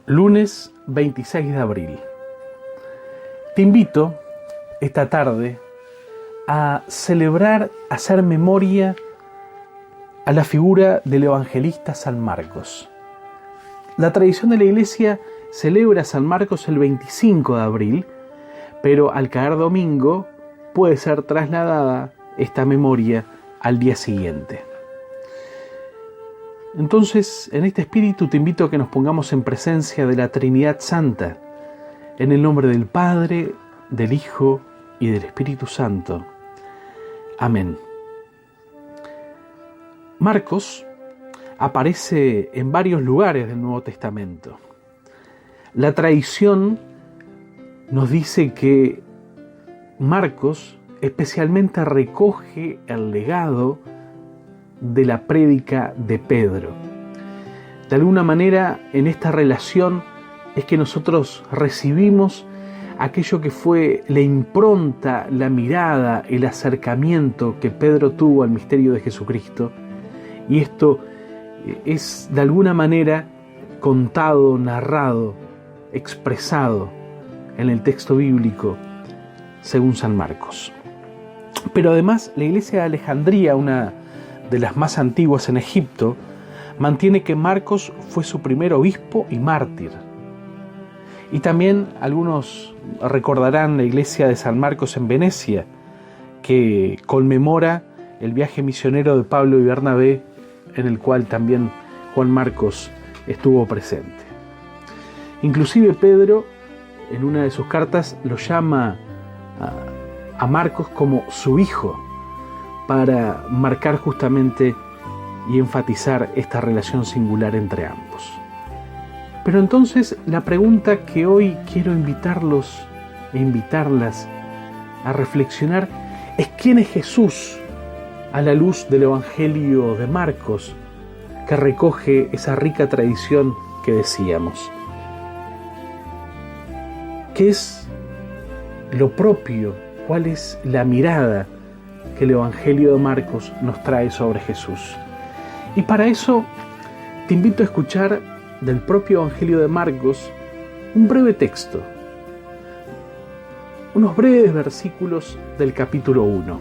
Lunes 26 de abril. Te invito esta tarde a celebrar, a hacer memoria a la figura del evangelista San Marcos. La tradición de la Iglesia celebra a San Marcos el 25 de abril, pero al caer domingo puede ser trasladada esta memoria al día siguiente. Entonces, en este espíritu te invito a que nos pongamos en presencia de la Trinidad Santa, en el nombre del Padre, del Hijo y del Espíritu Santo. Amén. Marcos aparece en varios lugares del Nuevo Testamento. La tradición nos dice que Marcos especialmente recoge el legado de la prédica de Pedro. De alguna manera, en esta relación es que nosotros recibimos aquello que fue la impronta, la mirada, el acercamiento que Pedro tuvo al misterio de Jesucristo. Y esto es de alguna manera contado, narrado, expresado en el texto bíblico según San Marcos. Pero además, la iglesia de Alejandría, una de las más antiguas en Egipto, mantiene que Marcos fue su primer obispo y mártir. Y también algunos recordarán la iglesia de San Marcos en Venecia, que conmemora el viaje misionero de Pablo y Bernabé, en el cual también Juan Marcos estuvo presente. Inclusive Pedro, en una de sus cartas, lo llama a Marcos como su hijo, para marcar justamente y enfatizar esta relación singular entre ambos. Pero entonces la pregunta que hoy quiero invitarlos e invitarlas a reflexionar es: ¿quién es Jesús a la luz del Evangelio de Marcos, que recoge esa rica tradición que decíamos? ¿Qué es lo propio? ¿Cuál es la mirada que el Evangelio de Marcos nos trae sobre Jesús? Y para eso te invito a escuchar del propio Evangelio de Marcos un breve texto, unos breves versículos del capítulo 1.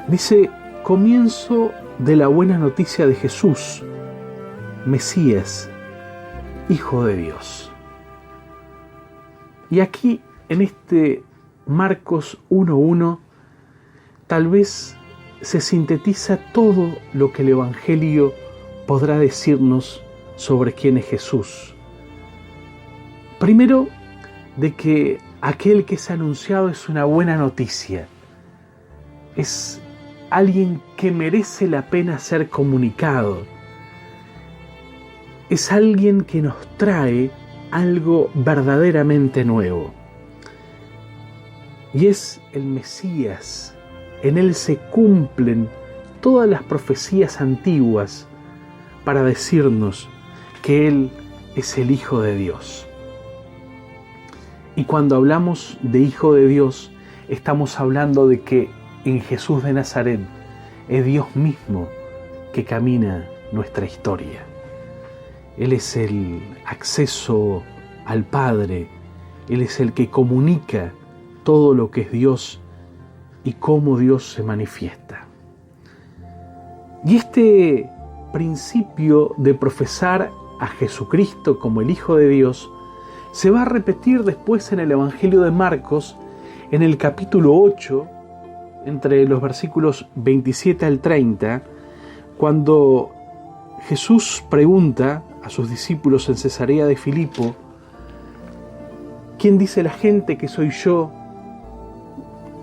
Dice: comienzo de la buena noticia de Jesús, Mesías, Hijo de Dios. Y aquí, en este Marcos 1:1, tal vez se sintetiza todo lo que el Evangelio podrá decirnos sobre quién es Jesús. Primero, de que aquel que es anunciado es una buena noticia. Es alguien que merece la pena ser comunicado. Es alguien que nos trae algo verdaderamente nuevo. Y es el Mesías. En él se cumplen todas las profecías antiguas para decirnos que él es el Hijo de Dios. Y cuando hablamos de Hijo de Dios, estamos hablando de que en Jesús de Nazaret es Dios mismo que camina nuestra historia. Él es el acceso al Padre, él es el que comunica todo lo que es Dios y cómo Dios se manifiesta. Y este principio de profesar a Jesucristo como el Hijo de Dios se va a repetir después en el Evangelio de Marcos, en el capítulo 8, entre los versículos 27 al 30, cuando Jesús pregunta a sus discípulos en Cesarea de Filipo: ¿quién dice la gente que soy yo?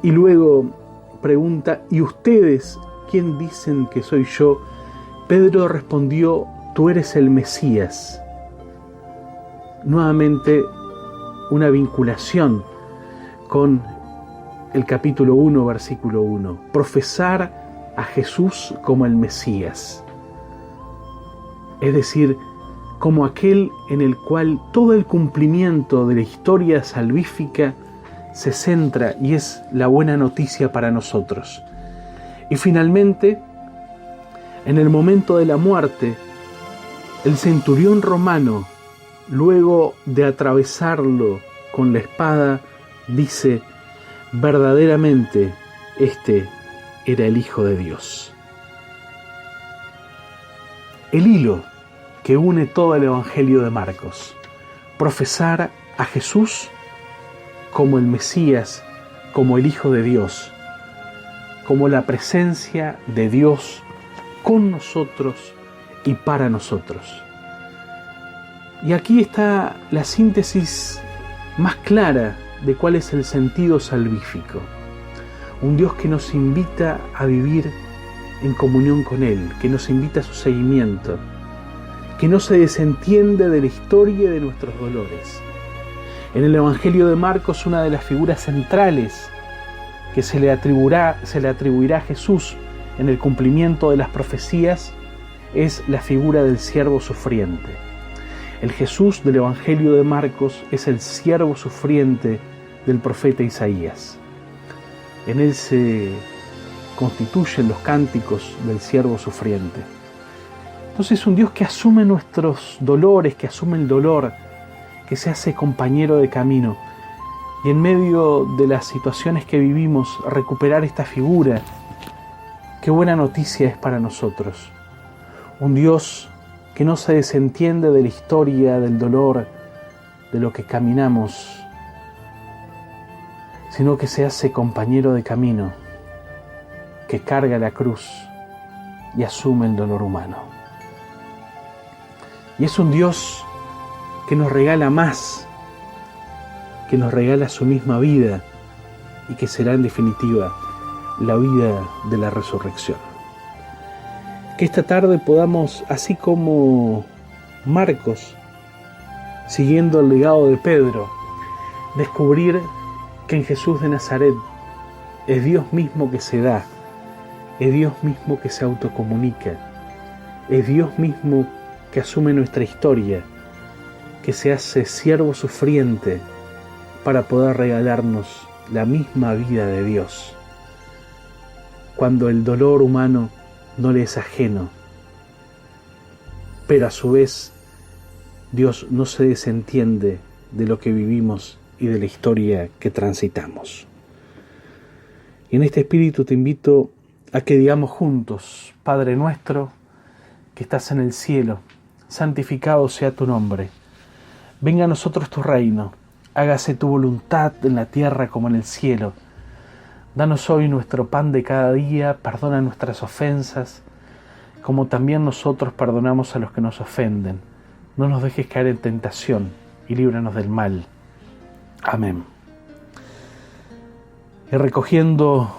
Y luego pregunta: ¿y ustedes quién dicen que soy yo? Pedro respondió: tú eres el Mesías. Nuevamente una vinculación con el capítulo 1, versículo 1. Profesar a Jesús como el Mesías. Es decir, como aquel en el cual todo el cumplimiento de la historia salvífica se centra y es la buena noticia para nosotros. Y finalmente, en el momento de la muerte, el centurión romano luego de atravesarlo con la espada, dice: verdaderamente este era el Hijo de Dios. El hilo que une todo el Evangelio de Marcos: profesar a Jesús como el Mesías, como el Hijo de Dios, como la presencia de Dios con nosotros y para nosotros. Y aquí está la síntesis más clara de cuál es el sentido salvífico. Un Dios que nos invita a vivir en comunión con Él, que nos invita a su seguimiento, que no se desentiende de la historia y de nuestros dolores. En el Evangelio de Marcos, una de las figuras centrales que se le atribuirá a Jesús en el cumplimiento de las profecías es la figura del siervo sufriente. El Jesús del Evangelio de Marcos es el siervo sufriente del profeta Isaías. En él se constituyen los cánticos del siervo sufriente. Entonces, un Dios que asume nuestros dolores, que asume el dolor, que se hace compañero de camino. Y en medio de las situaciones que vivimos, recuperar esta figura, qué buena noticia es para nosotros. Un Dios que no se desentiende de la historia, del dolor, de lo que caminamos, sino que se hace compañero de camino, que carga la cruz y asume el dolor humano. Y es un Dios que nos regala más, que nos regala su misma vida y que será en definitiva la vida de la resurrección. Que esta tarde podamos, así como Marcos, siguiendo el legado de Pedro, descubrir que en Jesús de Nazaret es Dios mismo que se da, es Dios mismo que se autocomunica, es Dios mismo que asume nuestra historia, que se hace siervo sufriente para poder regalarnos la misma vida de Dios. Cuando el dolor humano no le es ajeno, pero a su vez Dios no se desentiende de lo que vivimos y de la historia que transitamos. Y en este espíritu te invito a que digamos juntos: Padre nuestro que estás en el cielo, santificado sea tu nombre. Venga a nosotros tu reino, hágase tu voluntad en la tierra como en el cielo. Danos hoy nuestro pan de cada día, perdona nuestras ofensas, como también nosotros perdonamos a los que nos ofenden. No nos dejes caer en tentación y líbranos del mal. Amén. Y recogiendo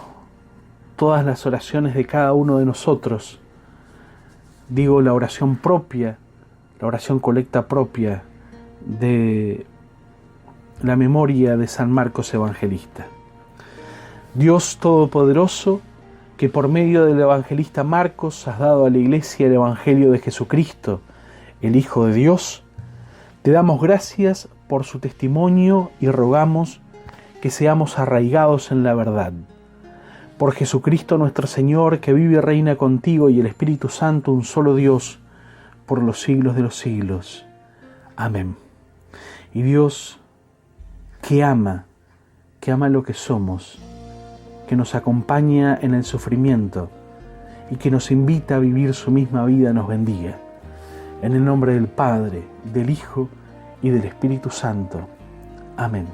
todas las oraciones de cada uno de nosotros, digo la oración propia, la oración colecta propia de la memoria de San Marcos Evangelista. Dios Todopoderoso, que por medio del evangelista Marcos has dado a la Iglesia el Evangelio de Jesucristo, el Hijo de Dios, te damos gracias por su testimonio y rogamos que seamos arraigados en la verdad. Por Jesucristo nuestro Señor, que vive y reina contigo y el Espíritu Santo, un solo Dios, por los siglos de los siglos. Amén. Y Dios, que ama lo que somos, que nos acompaña en el sufrimiento y que nos invita a vivir su misma vida, nos bendiga. En el nombre del Padre, del Hijo y del Espíritu Santo. Amén.